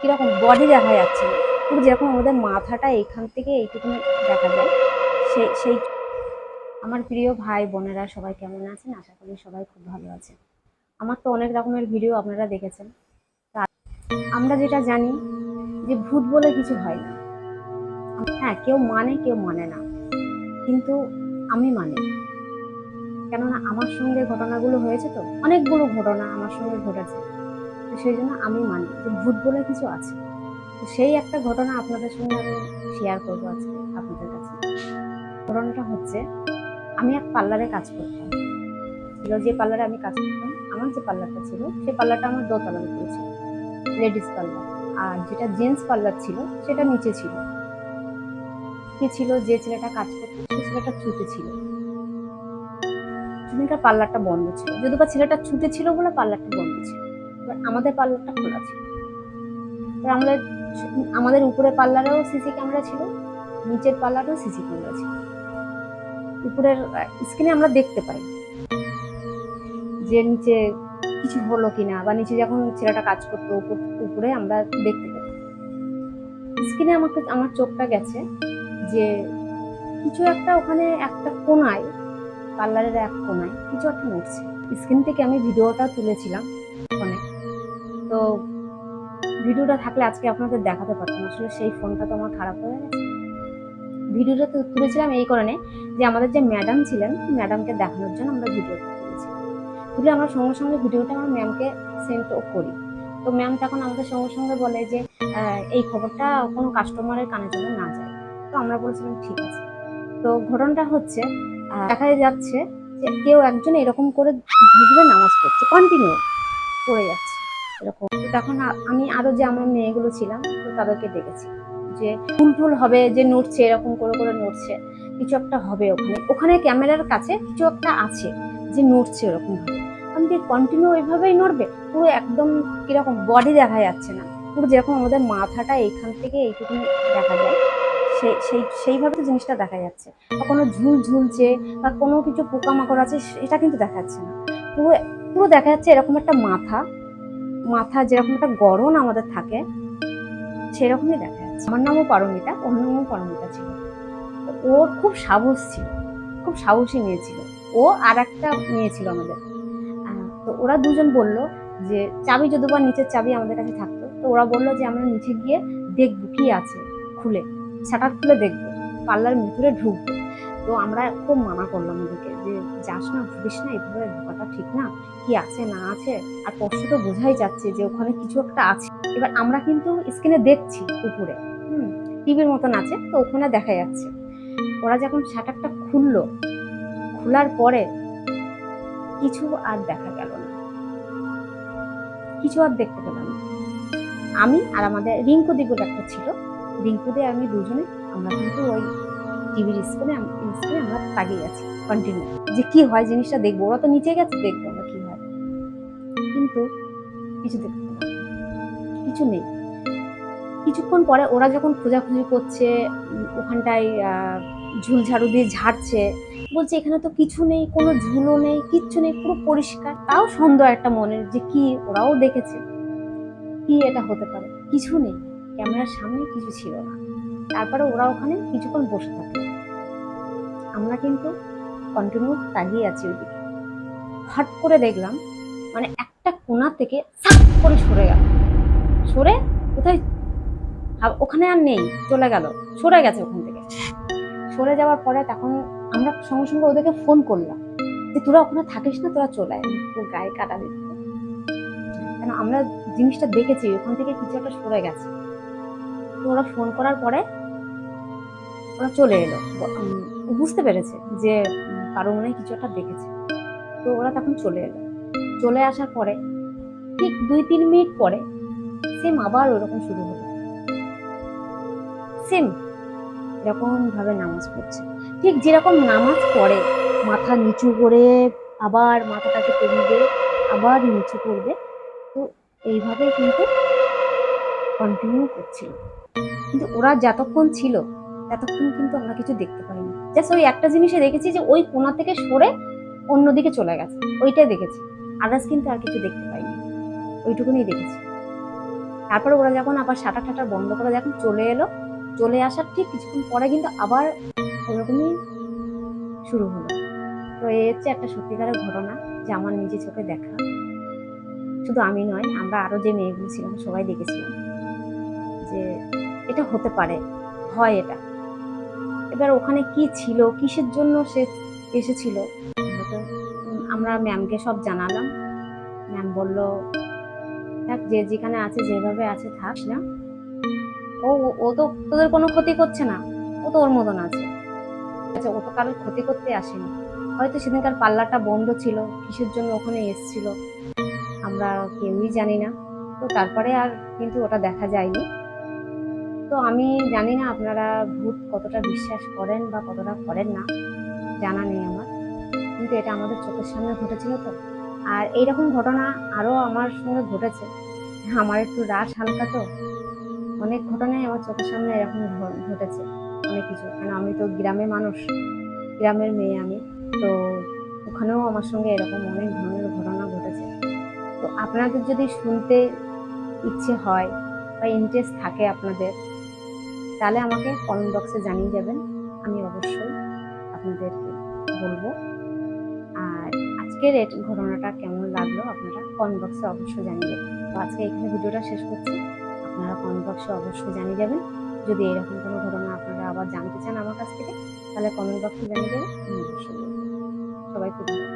কিরকম বডি দেখা যাচ্ছে না, পুরো যেরকম আমাদের মাথাটা এইখান থেকে এইটুকু দেখা যায়। সেই আমার প্রিয় ভাই বোনেরা সবাই কেমন আছেন? আশা করি সবাই খুব ভালো আছে। আমার তো অনেক রকমের ভিডিও আপনারা দেখেছেন। তা আমরা যেটা জানি যে ভূত বলে কিছু হয় না। হ্যাঁ, কেউ মানে কেউ মানে না, কিন্তু আমি মানি। কেননা আমার সঙ্গে ঘটনাগুলো হয়েছে, তো অনেকগুলো ঘটনা আমার সঙ্গে ঘটেছে, তো সেই জন্য আমি মানি যে ভূত বলে কিছু আছে। তো সেই একটা ঘটনা আপনাদের সঙ্গে আমি শেয়ার করবো আজকে আপনাদের কাছে। ঘটনাটা হচ্ছে, আমি এক পার্লারে কাজ করতাম। যে পার্লারে আমি কাজ করতাম, আমার যে পার্লারটা ছিল সেই পার্লারটা আমার দোতলার উপরে ছিল, লেডিস পার্লার। আর যেটা জেন্টস পার্লার ছিল সেটা নিচে ছিল। কি ছিল, যে ছেলেটা কাজ করতো সেই ছেলেটা ছুটে ছিল, সেদিনকার পার্লারটা বন্ধ ছিল। যদিও বা ছেলেটা ছুটে ছিল বলে পার্লারটা বন্ধ ছিল, এবার আমাদের পার্লারটা খোলা ছিল। এবার আমাদের উপরের পার্লারেও সিসি ক্যামেরা ছিল, নিচের পার্লারেও সিসি ক্যামেরা ছিল। উপরের স্ক্রিনে আমরা দেখতে পাই যে নিচে কিছু হলো কিনা, বা নিচে যখন ছেলেটা কাজ করতো উপরে আমরা দেখতে পেতাম। স্ক্রিনে আমার চোখটা গেছে যে কিছু একটা ওখানে একটা কোনায়, পার্লারের এক কোনায় কিছু একটা নড়ছে। স্ক্রিন থেকে আমি ভিডিওটা তুলেছিলাম ফোনে, তো ভিডিওটা থাকলে আজকে আপনাদের দেখাতে পারতাম। আসলে সেই ফোনটা তো আমার খারাপ হয়ে গেছে। ভিডিওটা তুলেছিলাম এই কারণে যে আমাদের যে ম্যাডাম ছিলেন, ম্যাডামকে দেখানোর জন্য আমরা ভিডিওটা তুলেছিলাম। তুলে আমরা সঙ্গে সঙ্গে ভিডিওটা আমার ম্যামকে সেন্ডও করি। তো ম্যাম তখন আমাদের সঙ্গে সঙ্গে বলে যে এই খবরটা কোনো কাস্টমারের কানে যেন না যায়। তো আমরা বলেছিলাম ঠিক আছে। তো ঘটনাটা হচ্ছে, দেখা যাচ্ছে যে কেউ একজন এরকম করে ঢুকবে, নামাজ পড়ছে, কন্টিনিউ পড়ে যাচ্ছে এরকম। তো তখন আমি আরো যে আমরা মেয়েগুলো ছিলাম, তো তাদেরকে ডেকেছি যে ফুল টুল হবে, যে নড়ছে এরকম করে করে নড়ছে, কিছু একটা হবে ওখানে, ওখানে ক্যামেরার কাছে কিছু একটা আছে যে নড়ছে ওরকম ভাবে। আমি কন্টিনিউ ওইভাবেই নড়বে, পুরো একদম কিরকম বডি দেখা যাচ্ছে না, পুরো যেরকম আমাদের মাথাটা এইখান থেকে এইটুকু দেখা যায়, সেইভাবে তো জিনিসটা দেখা যাচ্ছে। বা কোনো ঝুল ঝুলছে বা কোনো কিছু পোকামাকড় আছে সেটা কিন্তু দেখা যাচ্ছে না। পুরো পুরো দেখা যাচ্ছে এরকম একটা মাথা যেরকম একটা গড়ন আমাদের থাকে সেরকমই দেখা যাচ্ছে। আমার নামও পারমিতা, ওর নামও পারমিতা ছিল। ওর খুব সাহস ছিল, খুব সাহসী মেয়ে ছিল। ও আর একটা মেয়ে ছিল আমাদের। তো ওরা দুজন বলল যে চাবি যদি বা নিচের চাবি আমাদের কাছে থাকতো, তো ওরা বললো যে আমরা নিচে গিয়ে দেখবো কি আছে, খুলে শাটার খুলে দেখবো, পার্লার ভিতরে ঢুকবো। তো আমরা খুব মানা করলাম ওদেরকে যে যাস না, ঢুকিস না, এভাবে ঢোকাটা ঠিক না, কি আছে না আছে, আর পরশু তো বোঝাই যাচ্ছে যে ওখানে কিছু একটা আছে। এবার আমরা কিন্তু স্ক্রিনে দেখছি উপরে, টিভির মতন আছে, তো ওখানে দেখা যাচ্ছে। ওরা যখন শাটারটা খুললো, খোলার পরে কিছু আর দেখা গেল না, কিছু আর দেখতে পেলাম না। আমি আর আমাদের রিঙ্কুদি বলে একটা ছিল, রিঙ্কুদি আমি দুজনে আমরা কিন্তু ওই টিভির স্ক্রিনে আমরা তাকিয়ে আছি কন্টিনিউ, যে কি হয় জিনিসটা দেখবো। ওরা তো নিচে গেছে, দেখবো আমরা কি হয়, কিন্তু কিছু দেখতে পেলাম না, কিছু নেই। কিছুক্ষণ পরে ওরা যখন খোঁজাখুঁজি করছে, ওখানটায় ঝুলঝাড়ু দিয়ে ঝাড়ছে, বলছে এখানে তো কিছু নেই, কোনো ঝুলও নেই, কিচ্ছু নেই, পুরো পরিষ্কার। তাও সন্দেহ একটা মনের যে কি, ওরাও দেখেছে কি এটা হতে পারে, কিছু নেই, ক্যামেরার সামনে কিছু ছিল না। তারপরে ওরা ওখানে কিছুক্ষণ বসে থাকলো, আমরা কিন্তু কন্টিনিউ তাকিয়ে আছি ওইদিকে। হট করে দেখলাম মানে একটা কোণা থেকে সাপ করে সরে গেল, সরে কোথায়, ওখানে আর নেই, চলে গেল, সরে গেছে ওখান থেকে। সরে যাওয়ার পরে তখন আমরা সঙ্গে সঙ্গে ওদেরকে ফোন করলাম যে তোরা ওখানে থাকিস না, তোরা চলে আয়। তোর গায়ে কাটা দিচ্ছে, কেন আমরা জিনিসটা দেখেছি ওখান থেকে কিছু একটা সরে গেছে। তো ওরা ফোন করার পরে ওরা চলে এলো, বুঝতে পেরেছে যে কারো মনে কিছু একটা দেখেছে। তো ওরা তখন চলে এলো, চলে আসার পরে ঠিক 2-3 মিনিট পরে সেম আবার ওরকম শুরু হলো, সেম এরকম ভাবে নামাজ পড়ছে। ঠিক যেরকম নামাজ পড়ে, মাথা নিচু করে আবার মাথাটাকে তুলবে, আবার নিচু করবে, তো এইভাবে কিন্তু কন্টিনিউ করছিল। কিন্তু ওরা যতক্ষণ ছিল ততক্ষণ কিন্তু আমরা কিছু দেখতে পাইনি। জাস্ট ওই একটা জিনিসে দেখেছি যে ওই কোণা থেকে সরে অন্যদিকে চলে গেছে, ওইটাই দেখেছি। আদার্স কিন্তু আর কিছু দেখতে পাইনি, ওইটুকুনি দেখেছি। তারপরে ওরা যখন আবার শাটার টাটার বন্ধ করে যখন চলে এলো, চলে আসার ঠিক কিছুক্ষণ পরে কিন্তু আবার ওরকমই শুরু হলো। তো এই হচ্ছে একটা সত্যিকারের ঘটনা, যে আমার নিজে চোখে দেখা। শুধু আমি নয়, আমরা আরো যে মেয়েগুলো ছিলাম সবাই দেখেছিলাম যে এটা হতে পারে, হয় এটা। এবার ওখানে কি ছিল, কিসের জন্য সে এসেছিল, আমরা ম্যামকে সব জানালাম। ম্যাম বলল, থাক, যে যেখানে আছে যেভাবে আছে থাক না, ও ও তো তোদের কোনো ক্ষতি করছে না, ও তো ওর মতন আছে। আচ্ছা, ও তো কারোর ক্ষতি করতে আসেনি, হয়তো সেদিনকার পাল্লাটা বন্ধ ছিল, কিসের জন্য ওখানে এসেছিল আমরা কেউই জানি না। তো তারপরে আর কিন্তু ওটা দেখা যায়নি। তো আমি জানি না আপনারা ভূত কতটা বিশ্বাস করেন বা কতটা করেন না, জানা নেই আমার, কিন্তু এটা আমাদের চোখের সামনে ঘটেছিল তো। আর এইরকম ঘটনা আরো আমার সঙ্গে ঘটেছে। আমার একটু রাশ হালকা তো, অনেক ঘটনাই আমার চোখের সামনে এরকম ঘটেছে, অনেক কিছু। কেন, আমি তো গ্রামের মানুষ, গ্রামের মেয়ে আমি। তো ওখানেও আমার সঙ্গে এরকম অনেক ধরনের ঘটনা ঘটেছে। তো আপনাদের যদি শুনতে ইচ্ছে হয় বা ইন্টারেস্ট থাকে আপনাদের, তাহলে আমাকে কমেন্ট বক্সে জানিয়ে যাবেন, আমি অবশ্যই আপনাদেরকে বলবো। আর আজকের এই ঘটনাটা কেমন লাগলো আপনারা কমেন্ট বক্সে অবশ্যই জানিয়ে দেবেন। তো আজকে এখানে ভিডিওটা শেষ করছি, আপনারা কমেন্ট বক্সে অবশ্যই জানিয়ে যাবেন। যদি এরকম কোনো ঘটনা আপনারা আবার জানতে চান আমার কাছ থেকে, তাহলে কমেন্ট বক্সে জানিয়ে দেবেন, আমি অবশ্যই বলবো। সবাই খুব ভালো থাকবেন।